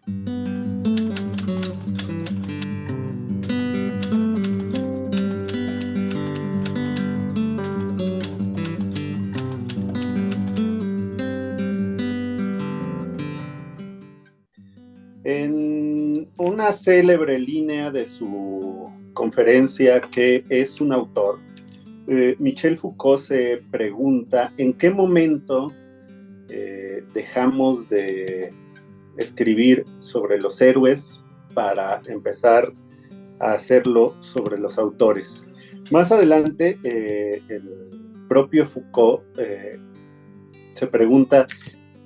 En una célebre línea de su conferencia, ¿Qué es un autor?, Michel Foucault se pregunta en qué momento dejamos de escribir sobre los héroes para empezar a hacerlo sobre los autores. Más adelante, el propio Foucault se pregunta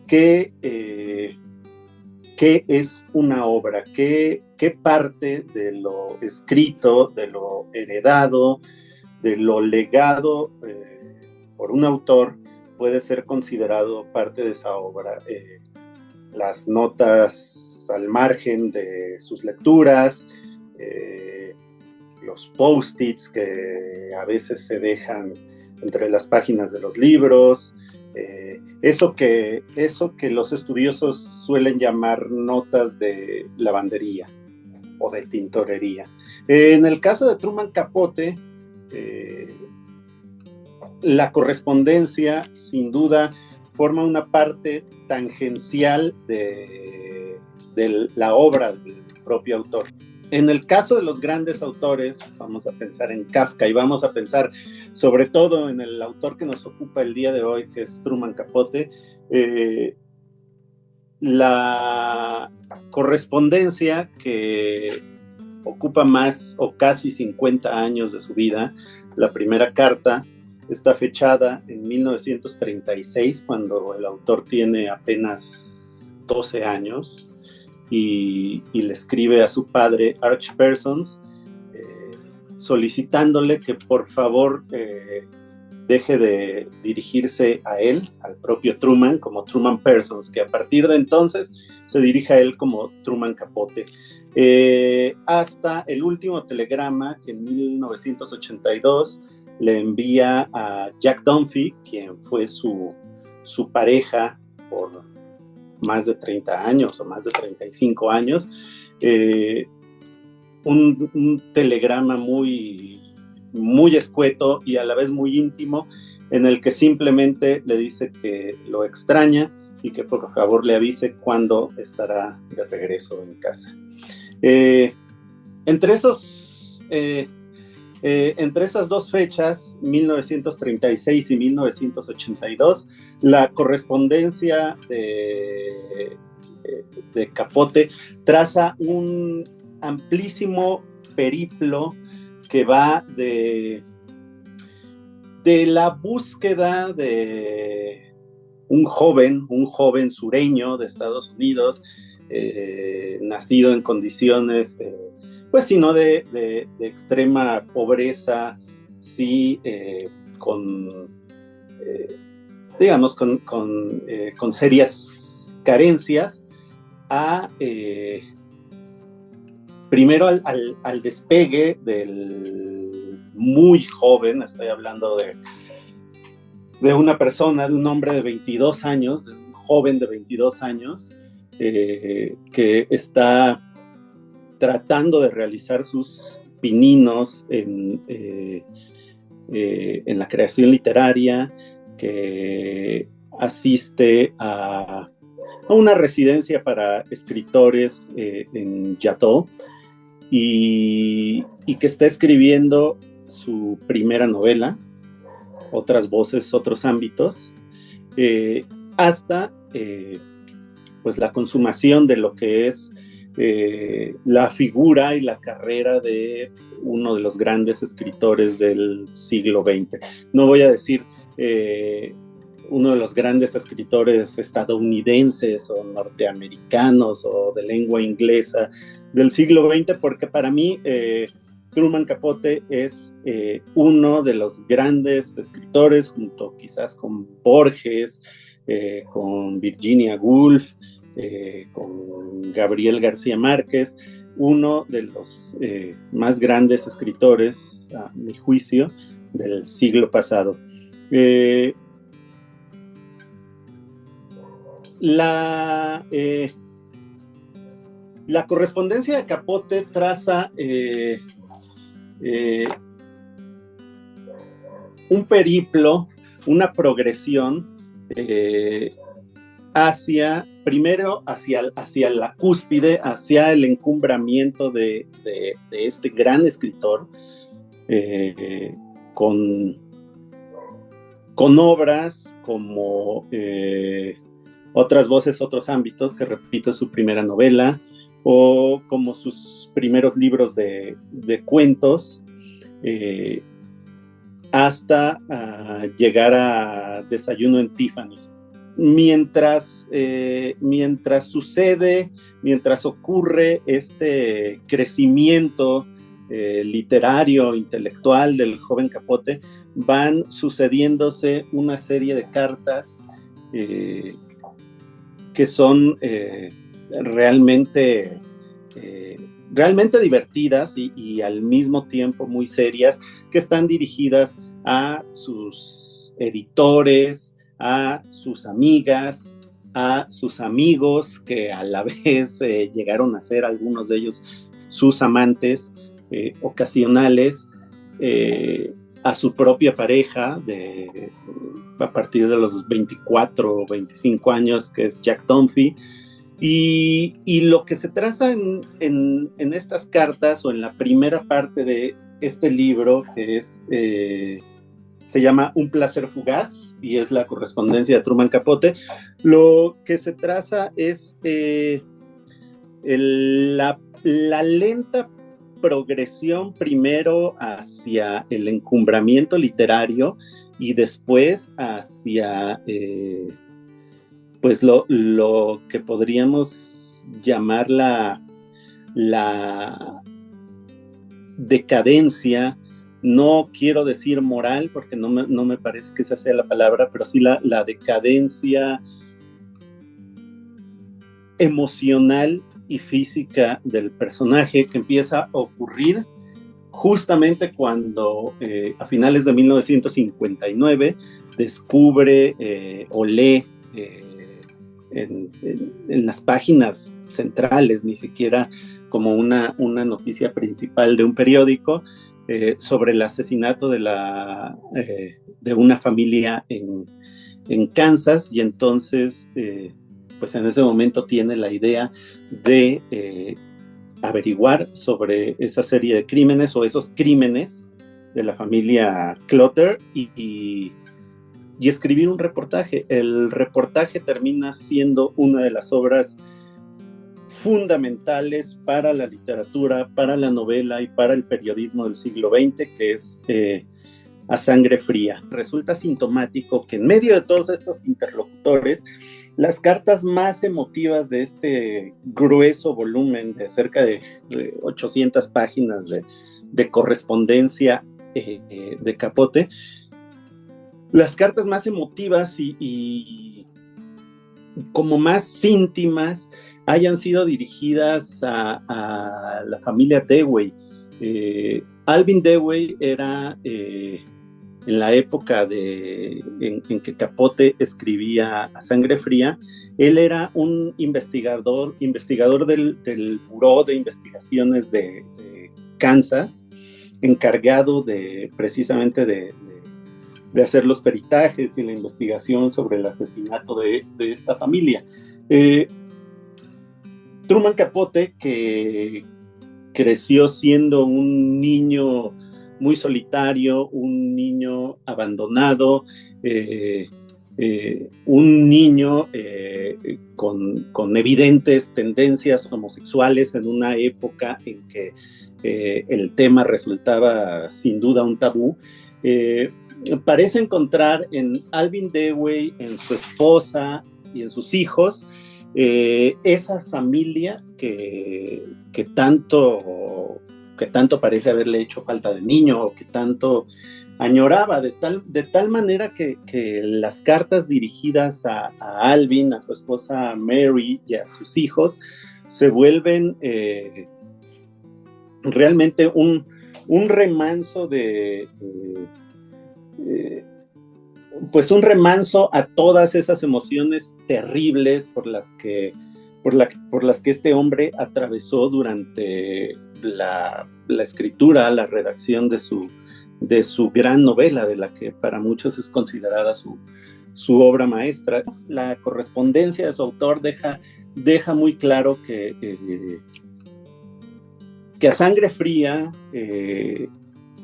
qué es una obra, qué parte de lo escrito, de lo heredado, de lo legado por un autor puede ser considerado parte de esa obra. Las notas al margen de sus lecturas, los post-its que a veces se dejan entre las páginas de los libros, eso que los estudiosos suelen llamar notas de lavandería o de tintorería. En el caso de Truman Capote, la correspondencia sin duda forma una parte tangencial de la obra del propio autor. En el caso de los grandes autores, vamos a pensar en Kafka y vamos a pensar sobre todo en el autor que nos ocupa el día de hoy, que es Truman Capote. La correspondencia que ocupa más o casi 50 años de su vida, la primera carta, está fechada en 1936, cuando el autor tiene apenas 12 años, y le escribe a su padre, Arch Parsons, solicitándole que por favor deje de dirigirse a él, al propio Truman, como Truman Parsons, que a partir de entonces se dirige a él como Truman Capote. Hasta el último telegrama que en 1982 le envía a Jack Dunphy, quien fue su pareja por más de 30 años o más de 35 años, un telegrama muy escueto y a la vez muy íntimo, en el que simplemente le dice que lo extraña y que por favor le avise cuándo estará de regreso en casa. Entre esas dos fechas, 1936 y 1982, la correspondencia de Capote traza un amplísimo periplo que va de la búsqueda de un joven sureño de Estados Unidos, nacido en condiciones pues sino de extrema pobreza, sí, digamos con serias carencias, a primero al despegue del muy joven, estoy hablando de una persona, de un hombre de 22 años, de un joven de 22 años, que está tratando de realizar sus pininos en la creación literaria, que asiste a una residencia para escritores en Yatou, y que está escribiendo su primera novela, Otras voces, otros ámbitos, hasta pues la consumación de lo que es la figura y la carrera de uno de los grandes escritores del siglo XX. No voy a decir uno de los grandes escritores estadounidenses o norteamericanos o de lengua inglesa del siglo XX, porque para mí Truman Capote es uno de los grandes escritores, junto quizás con Borges, con Virginia Woolf, con Gabriel García Márquez, uno de los más grandes escritores, a mi juicio, del siglo pasado. La correspondencia de Capote traza un periplo, una progresión primero hacia la cúspide, hacia el encumbramiento de este gran escritor, con obras como Otras voces, otros ámbitos, que repito, es su primera novela, o como sus primeros libros de cuentos, hasta llegar a Desayuno en Tiffany's. Mientras ocurre este crecimiento literario, intelectual del joven Capote, van sucediéndose una serie de cartas que son realmente divertidas y al mismo tiempo muy serias, que están dirigidas a sus editores, a sus amigas, a sus amigos, que a la vez llegaron a ser algunos de ellos sus amantes ocasionales, a su propia pareja a partir de los 24 o 25 años, que es Jack Dunphy. Y lo que se traza en estas cartas, o en la primera parte de este libro, que se llama Un placer fugaz, y es la correspondencia de Truman Capote, lo que se traza es la lenta progresión primero hacia el encumbramiento literario y después hacia pues lo que podríamos llamar la decadencia. No quiero decir moral, porque no me parece que esa sea la palabra, pero sí la decadencia emocional y física del personaje, que empieza a ocurrir justamente cuando a finales de 1959 descubre o lee en las páginas centrales, ni siquiera como una noticia principal de un periódico, sobre el asesinato de una familia en Kansas, y entonces pues en ese momento tiene la idea de averiguar sobre esa serie de crímenes, o esos crímenes de la familia Clutter, y escribir un reportaje. El reportaje termina siendo una de las obras fundamentales para la literatura, para la novela y para el periodismo del siglo XX, que es A Sangre Fría. Resulta sintomático que en medio de todos estos interlocutores, las cartas más emotivas de este grueso volumen de cerca de 800 páginas de correspondencia de Capote, las cartas más emotivas y como más íntimas hayan sido dirigidas a la familia Dewey. Alvin Dewey era, en la época en que Capote escribía A Sangre Fría, él era un investigador del Buró de Investigaciones de Kansas, encargado precisamente de hacer los peritajes y la investigación sobre el asesinato de esta familia. Truman Capote, que creció siendo un niño muy solitario, un niño abandonado, un niño con evidentes tendencias homosexuales en una época en que el tema resultaba sin duda un tabú, parece encontrar en Alvin Dewey, en su esposa y en sus hijos, esa familia que tanto parece haberle hecho falta de niño, o que tanto añoraba, de tal manera que las cartas dirigidas a Alvin, a su esposa Mary y a sus hijos se vuelven realmente un remanso pues un remanso a todas esas emociones terribles por las que por las que este hombre atravesó durante la escritura, la redacción de su gran novela, de la que para muchos es considerada su obra maestra. La correspondencia de su autor deja muy claro que a sangre fría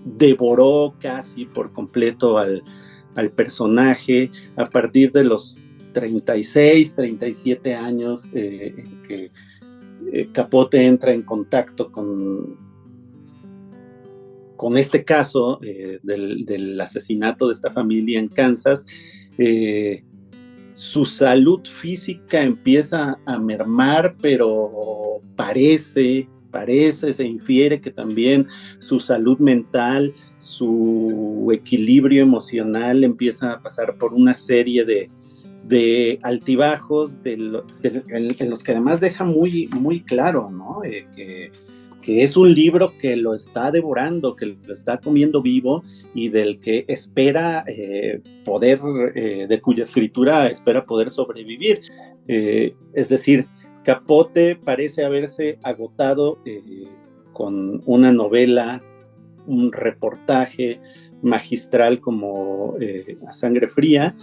devoró casi por completo al personaje a partir de los 36, 37 años en que Capote entra en contacto con este caso del asesinato de esta familia en Kansas. Su salud física empieza a mermar, pero se infiere que también su salud mental, su equilibrio emocional empieza a pasar por una serie de altibajos en los que además deja muy, muy claro, ¿no? Que es un libro que lo está devorando, que lo está comiendo vivo y del que espera poder, de cuya escritura espera poder sobrevivir. Es decir, Capote parece haberse agotado con una novela, un reportaje magistral como A Sangre Fría,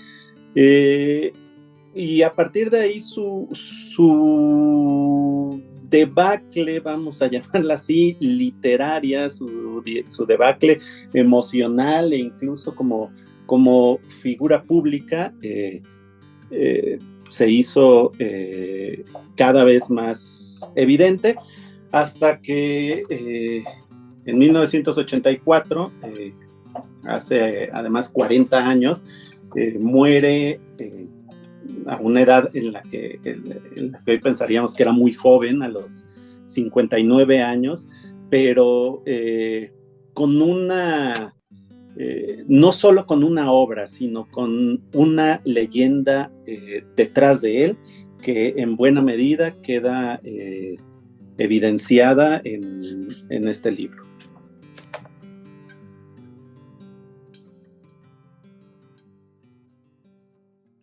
y a partir de ahí su debacle, vamos a llamarla así, literaria, su debacle emocional e incluso como figura pública, se hizo cada vez más evidente, hasta que en 1984, hace además 40 años, muere a una edad en la que hoy pensaríamos que era muy joven, a los 59 años, pero con una, no solo con una obra, sino con una leyenda detrás de él, que en buena medida queda evidenciada en este libro.